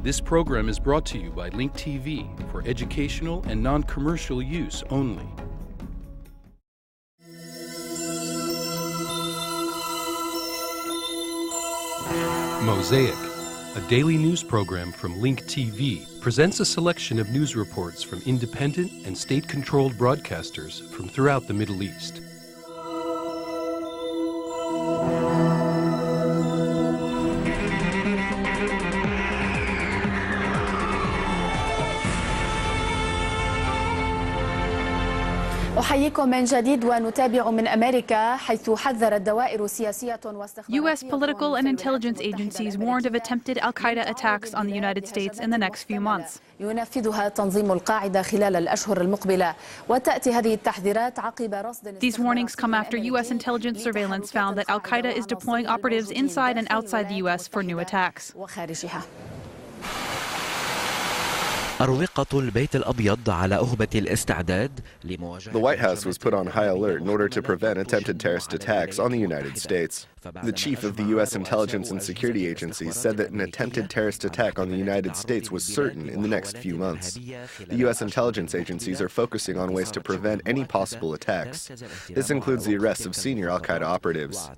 This program is brought to you by Link TV for educational and non-commercial use only. Mosaic, a daily news program from Link TV, presents a selection of news reports from independent and state-controlled broadcasters from throughout the Middle East. أحييكم من جديد ونتابع من أمريكا حيث حذرت دوائر سياسية U.S. political and intelligence agencies warned of attempted al-Qaeda attacks on the United States in the next few months. ينفذها تنظيم القاعدة خلال الأشهر المقبلة وتأتي هذه التحذيرات عقب رصد. These warnings come after U.S. intelligence surveillance found that al-Qaeda is deploying operatives inside and outside the U.S. for new attacks. أروقة البيت الأبيض على أهبة الاستعداد لمواجهة. The White House was put on high alert in order to prevent attempted terrorist attacks on the United States. The chief of the U.S. intelligence and security agencies said that an attempted terrorist attack on the United States was certain in the next few months. The U.S. intelligence agencies are focusing on ways to prevent any possible attacks. This includes the arrests of senior al-Qaeda operatives.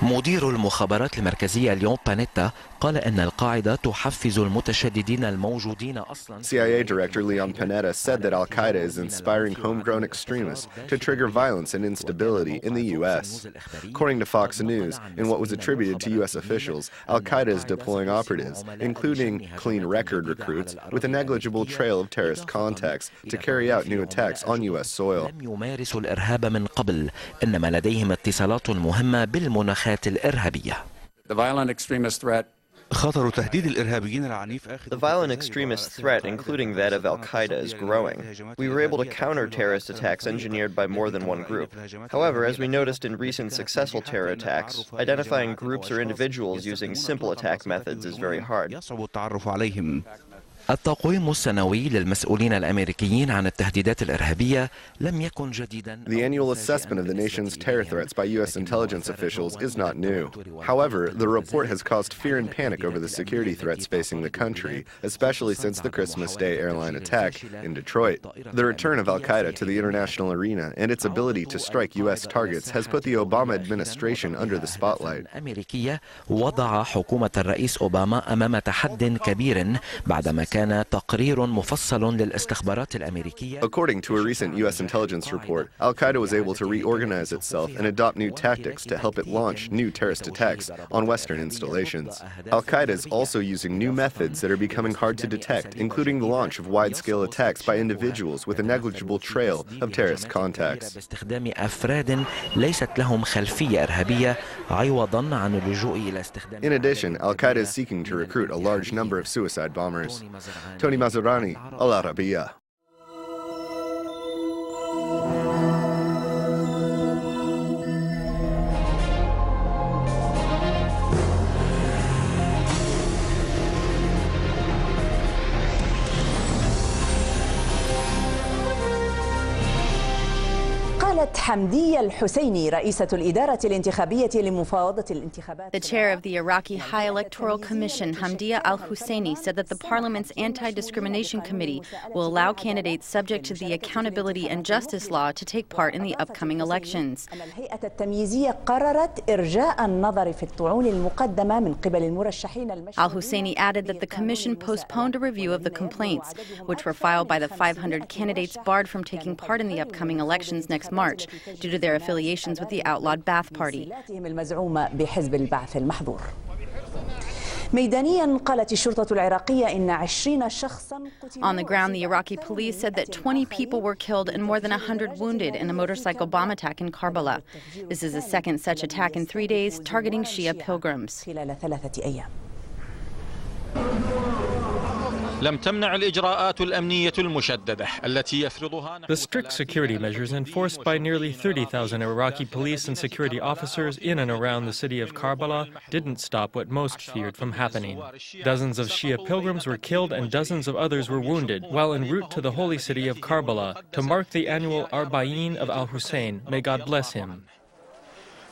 مدير المخابرات المركزية ليون بانيتا قال أن القاعدة تحفز المتشددين الموجودين أصلاً. CIA Director Leon Panetta said that Al-Qaeda is inspiring homegrown extremists to trigger violence and instability in the U.S. According to Fox News, in what was attributed to U.S. officials, Al-Qaeda is deploying operatives, including clean record recruits, with a negligible trail of terrorist contacts to carry out new attacks on U.S. soil. لم يمارسوا الإرهاب من قبل، إنما لديهم اتصالات مهمة بالمناخات الإرهابية. The violent extremist threat. خطر تهديد الإرهابيين العنيف آخر. The violent extremist threat, including that of al-Qaeda, is growing. We were able to counter terrorist attacks engineered by more than one group. However, as we noticed in recent successful terror attacks, identifying groups or individuals using simple attack methods is very hard. يصعب التعرف عليهم. التقويم السنوي للمسؤولين الأمريكيين عن التهديدات الإرهابية لم يكن جديدا. The annual assessment of the nation's terror threats by U.S. intelligence officials is not new. However, the report has caused fear and panic over the security threats facing the country, especially since the Christmas Day airline attack in Detroit. The return of al-Qaeda to the international arena and its ability to strike U.S. targets has put the Obama administration under the spotlight. الأمريكية وضع حكومة الرئيس أوباما أمام تحد كبير بعدما كان تقرير مفصل للاستخبارات الأمريكية. According to a recent U.S. intelligence report, al-Qaeda was able to reorganize itself and adopt new tactics to help it launch new terrorist attacks on Western installations. Al-Qaeda is also using new methods that are becoming hard to detect, including the launch of wide-scale attacks by individuals with a negligible trail of terrorist contacts. باستخدام أفراد ليست لهم خلفية إرهابية عوضاً عن اللجوء إلى استخدام. In addition, al-Qaeda is seeking to recruit a large number of suicide bombers. Tony Mazzarani, Arabiya. قالت حمدية الحسيني رئيسة الإدارة الانتخابية لمفاوضة الانتخابات. The chair of the Iraqi High Electoral Commission, Hamdiya al-Husseini, said that the parliament's anti-discrimination committee will allow candidates subject to the accountability and justice law to take part in the upcoming elections. الهيئة التمييزية قررت إرجاء النظر في الطعون المقدمة من قبل المرشحين المشروعين. Al-Husseini added that the commission postponed a review of the complaints, which were filed by the 500 candidates barred from taking part in the upcoming elections next March due to their affiliations with the outlawed Ba'ath Party. ميدانيا قالت الشرطة العراقية إن 20 شخصا On the ground, the Iraqi police said that 20 people were killed and more than 100 wounded in a motorcycle bomb attack in Karbala. This is the second such attack in 3 days, targeting Shia pilgrims. خلال 3 أيام. لم تمنع الإجراءات الأمنية المشددة التي يفرضها. The strict security measures enforced by nearly 30,000 Iraqi police and security officers in and around the city of Karbala didn't stop what most feared from happening. Dozens of Shia pilgrims were killed and dozens of others were wounded while en route to the holy city of Karbala to mark the annual Arba'in of al-Hussein. May God bless him.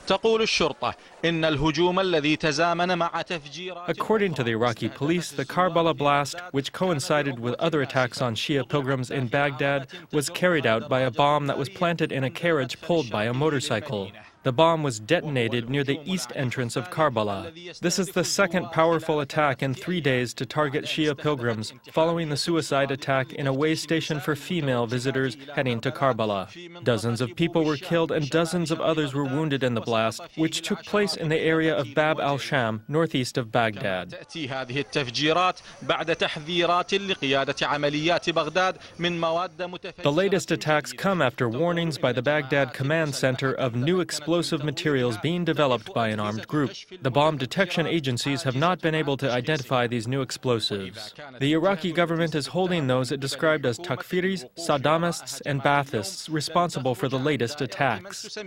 تقول الشرطة إن الهجوم الذي تزامن مع تفجيرات. According to the Iraqi police, the Karbala blast, which coincided with other attacks on Shia pilgrims in Baghdad, was carried out by a bomb that was planted in a carriage pulled by a motorcycle. The bomb was detonated near the east entrance of Karbala. This is the second powerful attack in 3 days to target Shia pilgrims, following the suicide attack in a way station for female visitors heading to Karbala. Dozens of people were killed and dozens of others were wounded in the blast, which took place in the area of Bab al-Sham, northeast of Baghdad. تأتي هذه التفجيرات بعد تحذيرات لقيادة عمليات بغداد من مواد متفجرة. The latest attacks come after warnings by the Baghdad Command Center of new explosive materials being developed by an armed group. The bomb detection agencies have not been able to identify these new explosives. The Iraqi government is holding those it described as takfiris, Saddamists, and Baathists responsible for the latest attacks.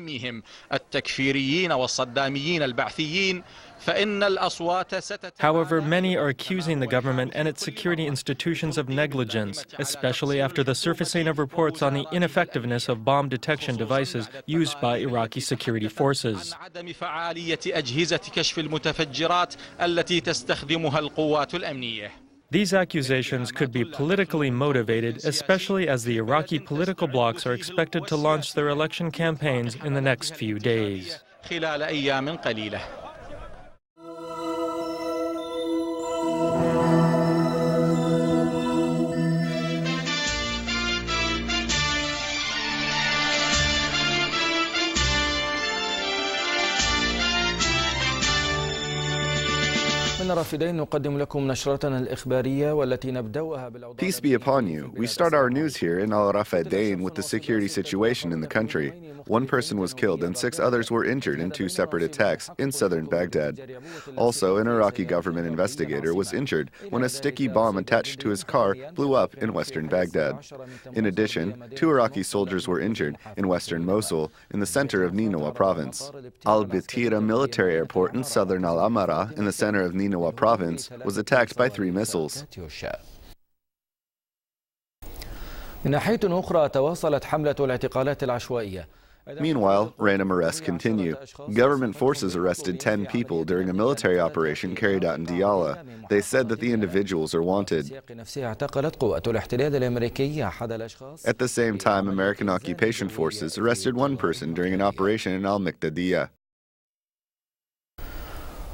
However, many are accusing the government and its security institutions of negligence, especially after the surfacing of reports on the ineffectiveness of bomb detection devices used by Iraqi security forces. These accusations could be politically motivated, especially as the Iraqi political blocs are expected to launch their election campaigns in the next few days. من رافدين نقدم لكم نشرتنا الإخبارية والتي نبدأها بالأوضاع. Peace be upon you. We start our news here in Rafedin with the security situation in the country. One person was killed and 6 others were injured in 2 separate attacks in southern Baghdad. Also, an Iraqi government investigator was injured when a sticky bomb attached to his car blew up in western Baghdad. In addition, 2 Iraqi soldiers were injured in western Mosul in the center of Ninawa province. Al-Bitira military airport in southern Al-Amara in the center of Ninawa province was attacked by 3 missiles. من ناحية أخرى تواصلت حملة الاعتقالات العشوائية. Meanwhile, random arrests continue. Government forces arrested 10 people during a military operation carried out in Diyala. They said that the individuals are wanted. At the same time, American occupation forces arrested 1 person during an operation in Al-Miqdadiyah.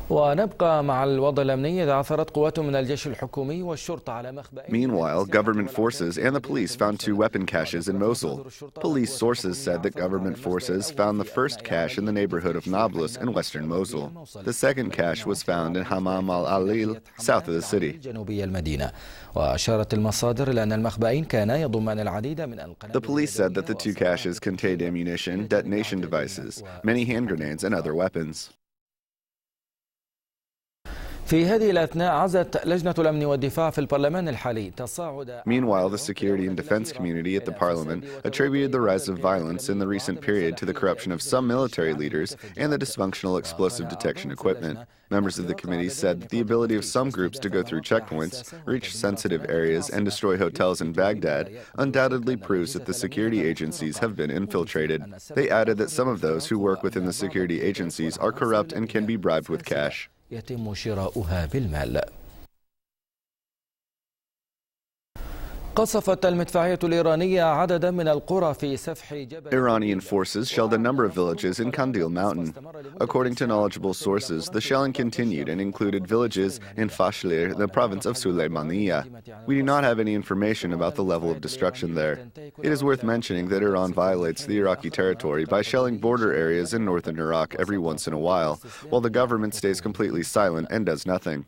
ونبقى مع الوضع الأمني. إذا عثرت قوات من الجيش الحكومي والشرطة على مخبأ. Meanwhile, government forces and the police found 2 weapon caches in Mosul. Police sources said that government forces found the first cache in the neighborhood of Nablus in western Mosul. The second cache was found in Hammam al-Alil, south of the city. جنوبي المدينة. وأشارت المصادر إلى أن المخبأين كانا يضمان العديد من القنابل. The police said that the 2 caches contained ammunition, detonation devices, many hand grenades, and other weapons. في هذه الأثناء عزت لجنة الأمن والدفاع في البرلمان الحالي تصاعد. Meanwhile, the security and defense community at the parliament attributed the rise of violence in the recent period to the corruption of some military leaders and the dysfunctional explosive detection equipment. Members of the committee said that the ability of some groups to go through checkpoints, reach sensitive areas, and destroy hotels in Baghdad undoubtedly proves that the security agencies have been infiltrated. They added that some of those who work within the security agencies are corrupt and can be bribed with cash. يتم شراؤها بالمال. قصفت المدفعية الإيرانية عددا من القرى في سفح جبل. Iranian forces shelled a number of villages in Kandil Mountain. According to knowledgeable sources, the shelling continued and included villages in Fashlir, the province of Suleymaniya. We do not have any information about the level of destruction there. It is worth mentioning that Iran violates the Iraqi territory by shelling border areas in northern Iraq every once in a while the government stays completely silent and does nothing.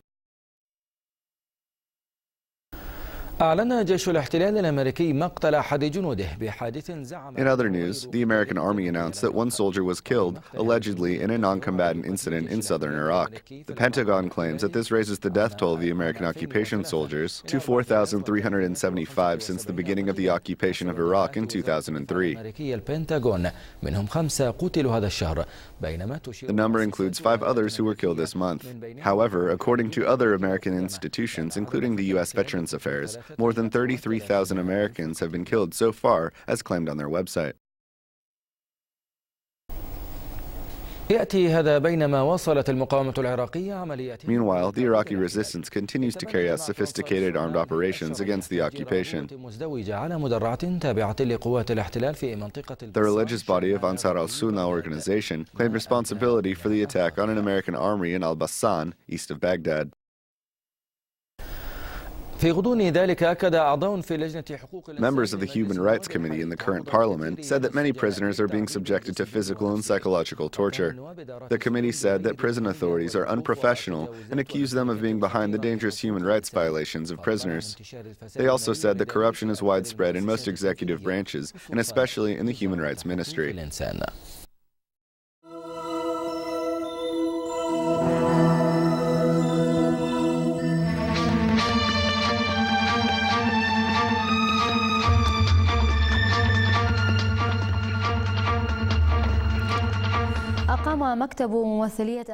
أعلن جيش الاحتلال الأمريكي مقتل أحد جنوده بحادث زعم. In other news, the American Army announced that 1 soldier was killed, allegedly in a non-combatant incident in southern Iraq. The Pentagon claims that this raises the death toll of the American occupation soldiers to 4,375 since the beginning of the occupation of Iraq in 2003. The number includes 5 others who were killed this month. However, according to other American institutions, including the U.S. Veterans Affairs, more than 33,000 Americans have been killed so far, as claimed on their website. يأتي هذا بينما واصلت المقاومة العراقية عمليات. Meanwhile, the Iraqi resistance continues to carry out sophisticated armed operations against the occupation. مزدوجة على مدرعة تابعة لقوات الاحتلال في منطقة. The religious body of Ansar al-Sunnah organization claimed responsibility for the attack on an American armory in al-Bassan, east of Baghdad. في غضون ذلك أكد أعضاء في لجنة حقوق Members of the Human Rights Committee in the current parliament said that many prisoners are being subjected to physical and psychological torture. The committee said that prison authorities are unprofessional and accused them of being behind the dangerous human rights violations of prisoners. They also said that corruption is widespread in most executive branches, and especially in the Human Rights Ministry.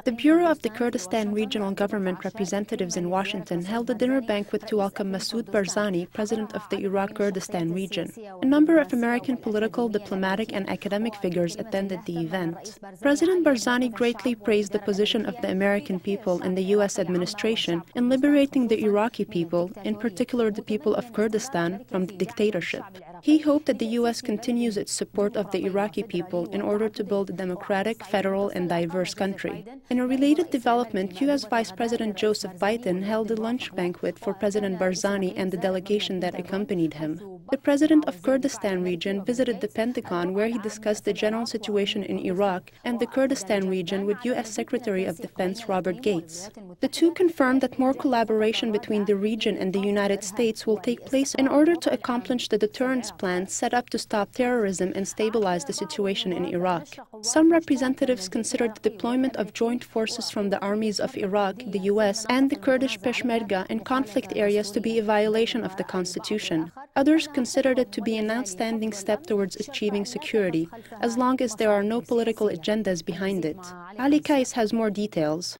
The Bureau of the Kurdistan Regional Government representatives in Washington held a dinner banquet to welcome Masoud Barzani, president of the Iraq Kurdistan region. A number of American political, diplomatic, and academic figures attended the event. President Barzani greatly praised the position of the American people and the U.S. administration in liberating the Iraqi people, in particular the people of Kurdistan, from the dictatorship. He hoped that the U.S. continues its support of the Iraqi people in order to build a democratic, federal, and diverse country. In a related development, U.S. Vice President Joseph Biden held a lunch banquet for President Barzani and the delegation that accompanied him. The president of Kurdistan region visited the Pentagon, where he discussed the general situation in Iraq and the Kurdistan region with U.S. Secretary of Defense Robert Gates. The two confirmed that more collaboration between the region and the United States will take place in order to accomplish the deterrence plan set up to stop terrorism and stabilize the situation in Iraq. Some representatives considered the deployment of joint forces from the armies of Iraq, the U.S., and the Kurdish Peshmerga in conflict areas to be a violation of the Constitution. Others considered it to be an outstanding step towards achieving security, as long as there are no political agendas behind it. Ali Kais has more details.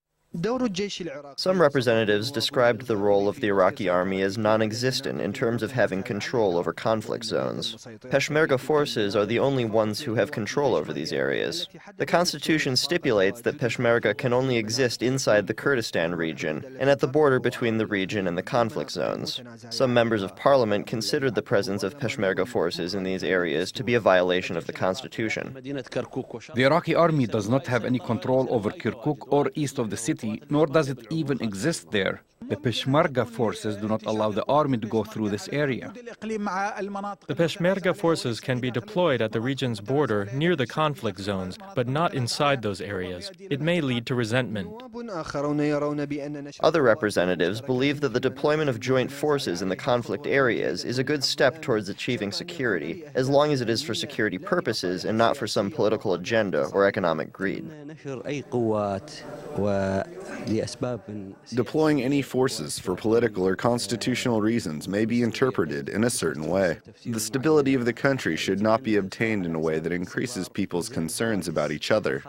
Some representatives described the role of the Iraqi army as non-existent in terms of having control over conflict zones. Peshmerga forces are the only ones who have control over these areas. The constitution stipulates that Peshmerga can only exist inside the Kurdistan region and at the border between the region and the conflict zones. Some members of parliament considered the presence of Peshmerga forces in these areas to be a violation of the constitution. The Iraqi army does not have any control over Kirkuk or east of the city, nor does it even exist there. The Peshmerga forces do not allow the army to go through this area. The Peshmerga forces can be deployed at the region's border near the conflict zones, but not inside those areas. It may lead to resentment. Other representatives believe that the deployment of joint forces in the conflict areas is a good step towards achieving security, as long as it is for security purposes and not for some political agenda or economic greed. Deploying any forces for political or constitutional reasons may be interpreted in a certain way. The stability of the country should not be obtained in a way that increases people's concerns about each other.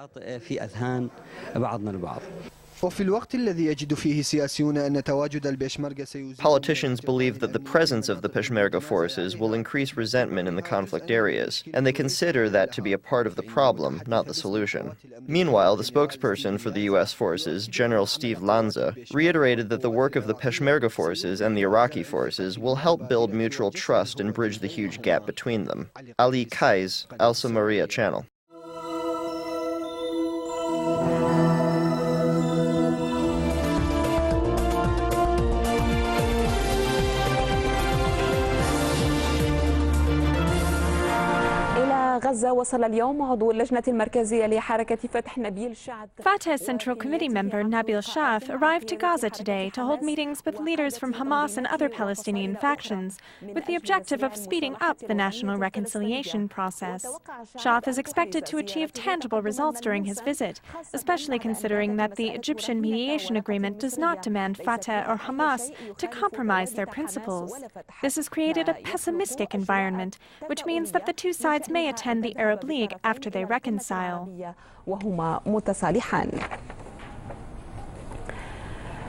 Politicians believe that the presence of the Peshmerga forces will increase resentment in the conflict areas, and they consider that to be a part of the problem, not the solution. Meanwhile, the spokesperson for the U.S. forces, General Steve Lanza, reiterated that the work of the Peshmerga forces and the Iraqi forces will help build mutual trust and bridge the huge gap between them. Ali Kais, Alsumaria Channel. غزة وصل اليوم عضو اللجنة المركزية لحركة فتح نبيل شعث. Fatah's Central Committee member Nabil Sha'ath arrived to Gaza today to hold meetings with leaders from Hamas and other Palestinian factions with the objective of speeding up the national reconciliation process. Sha'ath is expected to achieve tangible results during his visit, especially considering that the Egyptian mediation agreement does not demand Fatah or Hamas to compromise their principles. This has created a pessimistic environment, which means that the two sides may attend the Arab League after they reconcile.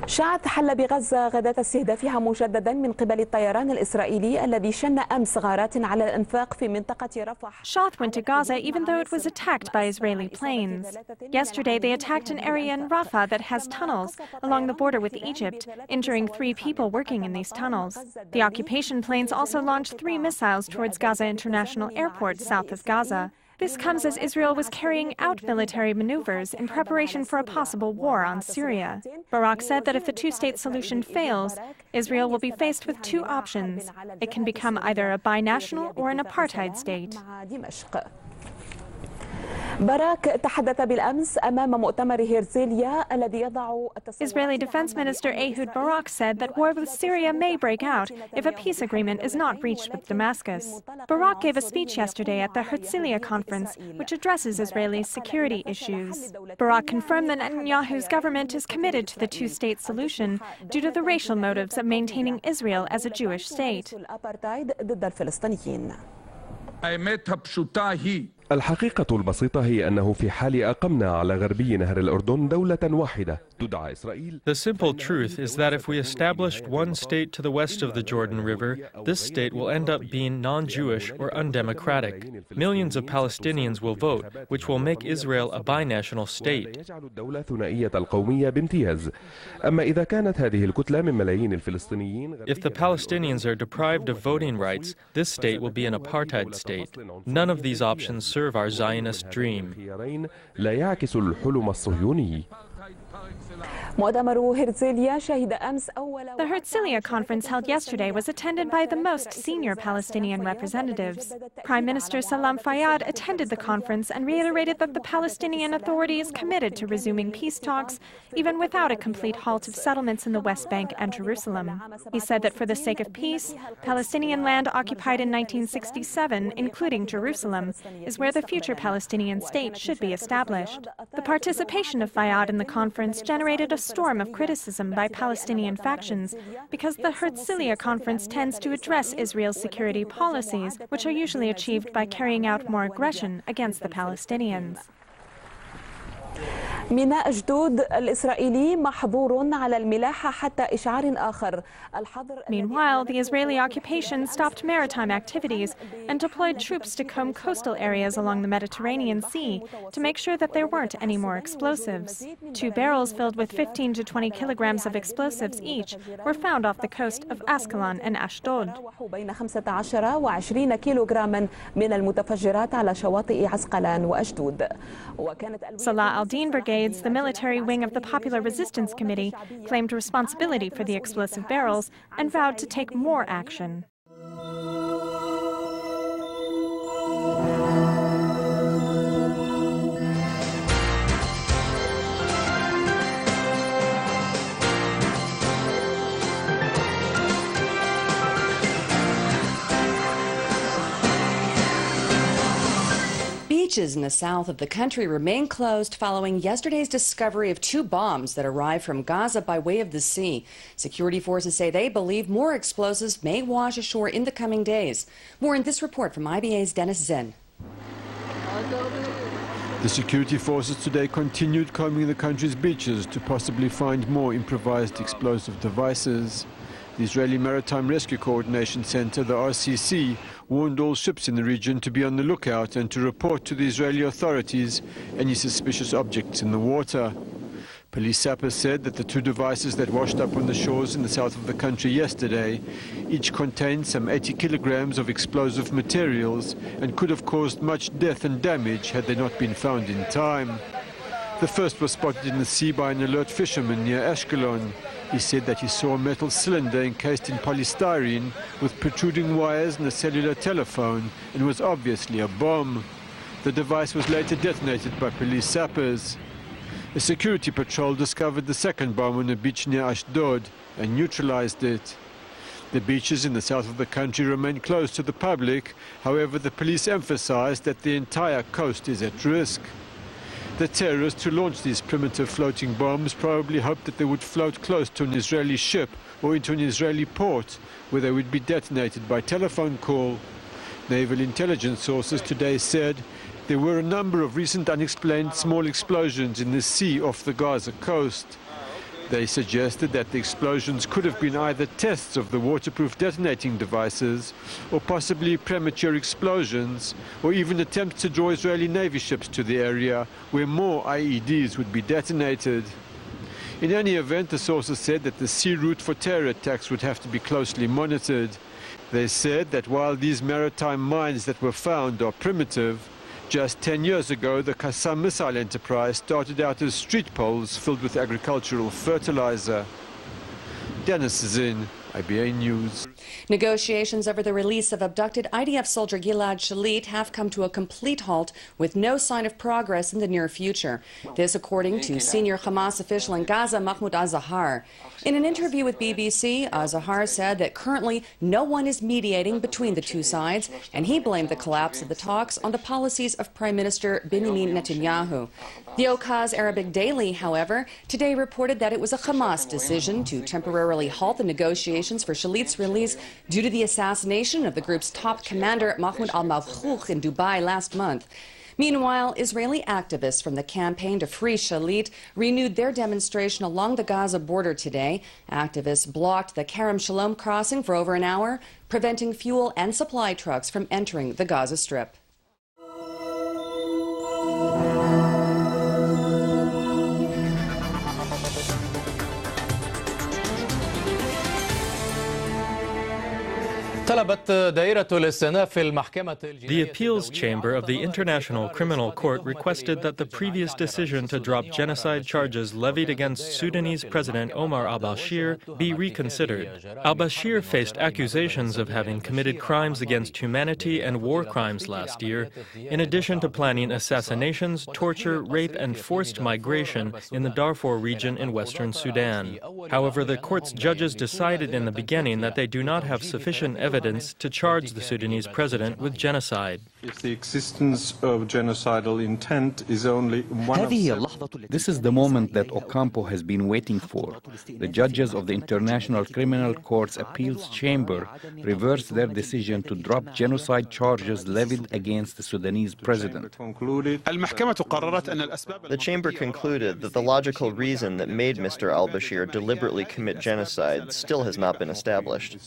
شعث حل بغزة غداة استهدافها مجددا من قبل الطيران الإسرائيلي الذي شن أمس غارات على الأنفاق في منطقة رفح. Sha'ath went to Gaza even though it was attacked by Israeli planes. Yesterday they attacked an area in Rafah that has tunnels along the border with Egypt, injuring 3 people working in these tunnels. The occupation planes also launched 3 missiles towards Gaza International Airport south of Gaza. This comes as Israel was carrying out military maneuvers in preparation for a possible war on Syria. Barak said that if the two-state solution fails, Israel will be faced with 2 options. It can become either a binational or an apartheid state. باراك تحدث بالأمس أمام مؤتمر هرزليا الذي يضع Israeli Defense Minister Ehud Barak said that war with Syria may break out if a peace agreement is not reached with Damascus. Barak gave a speech yesterday at the Herzliya conference, which addresses Israeli security issues. Barak confirmed that Netanyahu's government is committed to the two-state solution due to the racial motives of maintaining Israel as a Jewish state. الحقيقة البسيطة هي أنه في حال أقمنا على غربي نهر الأردن دولة واحدة تدعى إسرائيل. The simple truth is that if we established one state to the west of the Jordan River, this state will end up being non-Jewish or undemocratic. Millions of Palestinians will vote, which will make Israel a binational state. يجعل الدولة ثنائية القومية بامتياز. أما إذا كانت هذه الكتلة من ملايين الفلسطينيين. If the Palestinians are deprived of voting rights, this state will be an apartheid state. None of these options serve our Zionist dream. لا يعكس الحلم الصهيوني. The Herzliya conference held yesterday was attended by the most senior Palestinian representatives. Prime Minister Salam Fayyad attended the conference and reiterated that the Palestinian Authority is committed to resuming peace talks, even without a complete halt of settlements in the West Bank and Jerusalem. He said that for the sake of peace, Palestinian land occupied in 1967, including Jerusalem, is where the future Palestinian state should be established. The participation of Fayyad in the conference generated a storm of criticism by Palestinian factions because the Herzliya conference tends to address Israel's security policies, which are usually achieved by carrying out more aggression against the Palestinians. ميناء جدود الإسرائيلي محظور على الملاحة حتى إشعار آخر. Meanwhile, the Israeli occupation stopped maritime activities and deployed troops to comb coastal areas along the Mediterranean Sea to make sure that there weren't any more explosives. 2 barrels filled with 15 to 20 kilograms of explosives each were found off the coast of Ascalon and Ashdod. بين 15 و20 كيلوغراما من المتفجرات على شواطئ عسقلان وأشدود. Salah al-Din Brigades, the military wing of the Popular Resistance Committee, claimed responsibility for the explosive barrels and vowed to take more action. Beaches in the south of the country remain closed following yesterday's discovery of 2 bombs that arrived from Gaza by way of the sea. Security forces say they believe more explosives may wash ashore in the coming days. More in this report from IBA's Dennis Zen. The security forces today continued combing the country's beaches to possibly find more improvised explosive devices. The Israeli Maritime Rescue Coordination Center, the RCC, warned all ships in the region to be on the lookout and to report to the Israeli authorities any suspicious objects in the water. Police sappers said that the 2 devices that washed up on the shores in the south of the country yesterday each contained some 80 kilograms of explosive materials and could have caused much death and damage had they not been found in time. The first was spotted in the sea by an alert fisherman near Ashkelon. He said that he saw a metal cylinder encased in polystyrene with protruding wires and a cellular telephone and was obviously a bomb. The device was later detonated by police sappers. A security patrol discovered the second bomb on a beach near Ashdod and neutralized it. The beaches in the south of the country remain closed to the public. However, the police emphasized that the entire coast is at risk. The terrorists who launched these primitive floating bombs probably hoped that they would float close to an Israeli ship or into an Israeli port, where they would be detonated by telephone call. Naval intelligence sources today said there were a number of recent unexplained small explosions in the sea off the Gaza coast. They suggested that the explosions could have been either tests of the waterproof detonating devices or possibly premature explosions, or even attempts to draw Israeli Navy ships to the area where more IEDs would be detonated. In any event, the sources said that the sea route for terror attacks would have to be closely monitored. They said that while these maritime mines that were found are primitive, just 10 years ago, the Qassam missile enterprise started out as street poles filled with agricultural fertilizer. Dennis Zin, IBA News. Negotiations over the release of abducted IDF soldier Gilad Shalit have come to a complete halt with no sign of progress in the near future. This according to senior Hamas official in Gaza, Mahmoud al-Zahar. In an interview with BBC, al-Zahar said that currently no one is mediating between the two sides, and he blamed the collapse of the talks on the policies of Prime Minister Benjamin Netanyahu. The Okaz Arabic Daily, however, today reported that it was a Hamas decision to temporarily halt the negotiations for Shalit's release due to the assassination of the group's top commander, Mahmoud al-Mawkhouk, in Dubai last month. Meanwhile, Israeli activists from the Campaign to Free Shalit renewed their demonstration along the Gaza border today. Activists blocked the Kerem Shalom crossing for over an hour, preventing fuel and supply trucks from entering the Gaza Strip. The appeals chamber of the International Criminal Court requested that the previous decision to drop genocide charges levied against Sudanese President Omar al-Bashir be reconsidered. Al-Bashir faced accusations of having committed crimes against humanity and war crimes last year, in addition to planning assassinations, torture, rape, and forced migration in the Darfur region in western Sudan. However, the court's judges decided in the beginning that they do not have sufficient evidence to charge the Sudanese president with genocide. If the existence of genocidal intent is only one of several. This is the moment that Ocampo has been waiting for. The judges of the International Criminal Court's appeals chamber reversed their decision to drop genocide charges levied against the Sudanese president. The chamber concluded that the logical reason that made Mr. al-Bashir deliberately commit genocide still has not been established.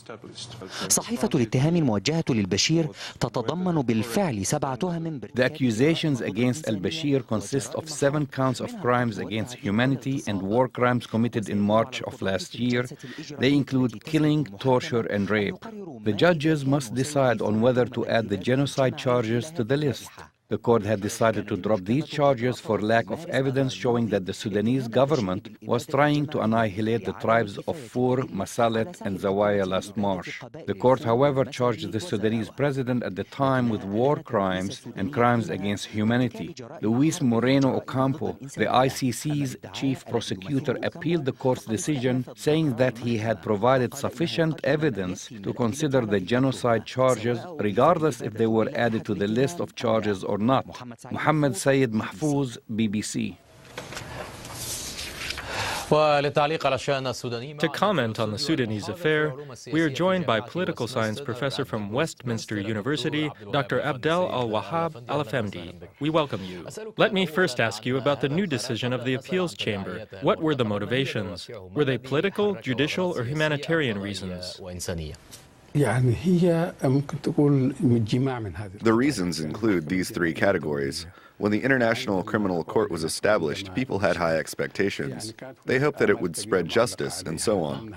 The accusations against al-Bashir consist of 7 counts of crimes against humanity and war crimes committed in March of last year. They include killing, torture, and rape. The judges must decide on whether to add the genocide charges to the list. The court had decided to drop these charges for lack of evidence showing that the Sudanese government was trying to annihilate the tribes of Fur, Masalet, and Zawaya last March. The court, however, charged the Sudanese president at the time with war crimes and crimes against humanity. Luis Moreno Ocampo, the ICC's chief prosecutor, appealed the court's decision, saying that he had provided sufficient evidence to consider the genocide charges, regardless if they were added to the list of charges or not. Mohammed Sayed Mahfouz, BBC. To comment on the Sudanese affair, we are joined by political science professor from Westminster University, Dr. Abdel Al-Wahab Al-Afemdi. We welcome you. Let me first ask you about the new decision of the appeals chamber. What were the motivations? Were they political, judicial, or humanitarian reasons? The reasons include these 3 categories. When the International Criminal Court was established, people had high expectations. They hoped that it would spread justice and so on.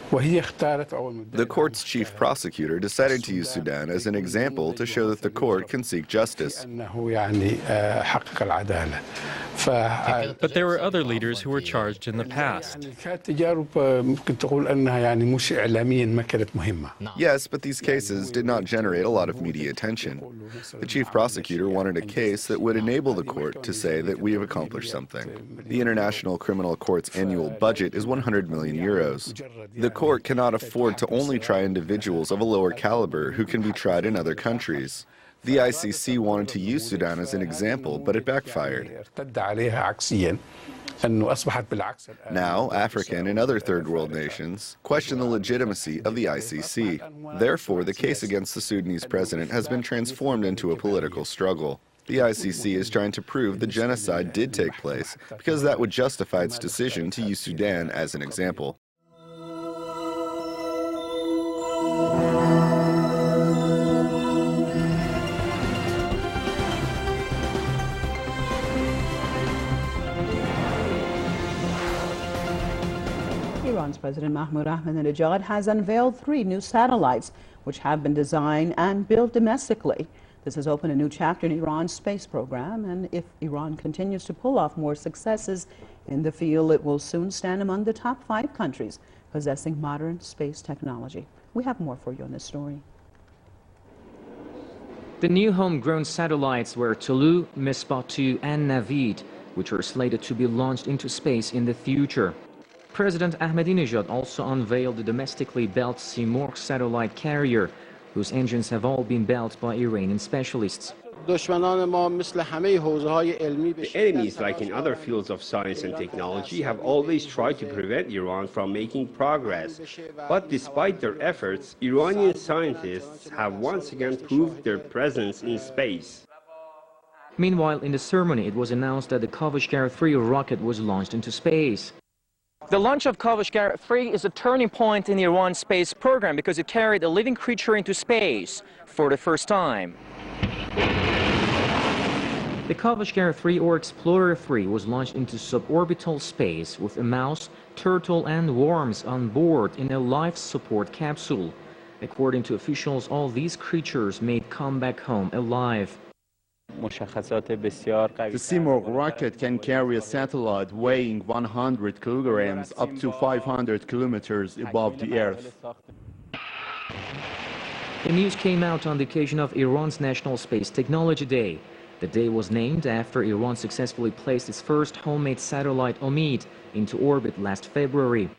The court's chief prosecutor decided to use Sudan as an example to show that the court can seek justice. But there were other leaders who were charged in the past. Yes, but these cases did not generate a lot of media attention. The chief prosecutor wanted a case that would enable the court to say that we have accomplished something. The International Criminal Court's annual budget is 100 million euros. The court cannot afford to only try individuals of a lower caliber who can be tried in other countries. The ICC wanted to use Sudan as an example, but it backfired. Now, African and other third world nations question the legitimacy of the ICC. Therefore, the case against the Sudanese president has been transformed into a political struggle. The ICC is trying to prove the genocide did take place, because that would justify its decision to use Sudan as an example. Iran's President Mahmoud Ahmadinejad has unveiled 3 new satellites, which have been designed and built domestically. This has opened a new chapter in Iran's space program, and if Iran continues to pull off more successes in the field, it will soon stand among the top 5 countries possessing modern space technology. We have more for you on this story. The new homegrown satellites were Tulu, Misbah-2, and Navid, which are slated to be launched into space in the future. President Ahmadinejad also unveiled the domestically built Simorgh satellite carrier, whose engines have all been built by Iranian specialists. The enemies, like in other fields of science and technology, have always tried to prevent Iran from making progress. But despite their efforts, Iranian scientists have once again proved their presence in space. Meanwhile, in the ceremony, it was announced that the Kavashgar 3 rocket was launched into space. The launch of Kavashgar 3 is a turning point in Iran's space program because it carried a living creature into space for the first time. The Kavashgar 3 or Explorer 3 was launched into suborbital space with a mouse, turtle and worms on board in a life support capsule. According to officials, all these creatures made come back home alive. The Simorgh rocket can carry a satellite weighing 100 kilograms up to 500 kilometers above the Earth. The news came out on the occasion of Iran's National Space Technology Day. The day was named after Iran successfully placed its first homemade satellite Omid into orbit last February.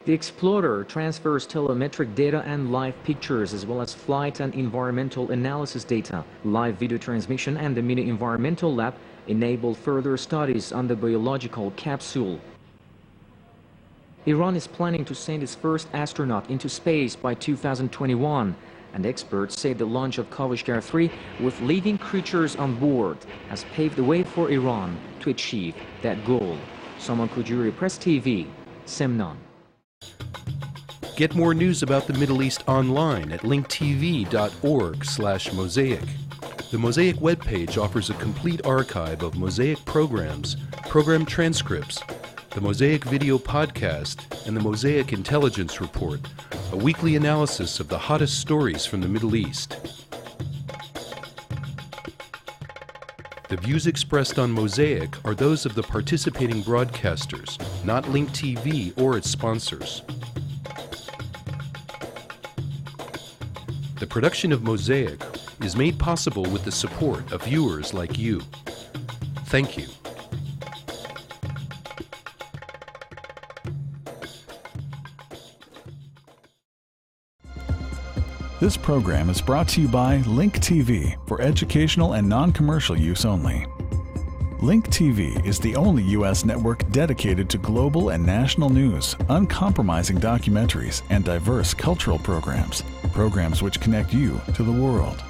The Explorer transfers telemetric data and live pictures, as well as flight and environmental analysis data. Live video transmission and the mini environmental lab enable further studies on the biological capsule. Iran is planning to send its first astronaut into space by 2021, and experts say the launch of Kavashgar 3 with living creatures on board has paved the way for Iran to achieve that goal. Saman Kujuri, Press TV, Semnan. Get more news about the Middle East online at linktv.org/Mosaic. The Mosaic webpage offers a complete archive of Mosaic programs, program transcripts, the Mosaic video podcast, and the Mosaic Intelligence Report, a weekly analysis of the hottest stories from the Middle East. The views expressed on Mosaic are those of the participating broadcasters, not Link TV or its sponsors. The production of Mosaic is made possible with the support of viewers like you. Thank you. This program is brought to you by Link TV for educational and non-commercial use only. Link TV is the only U.S. network dedicated to global and national news, uncompromising documentaries, and diverse cultural programs. Programs which connect you to the world.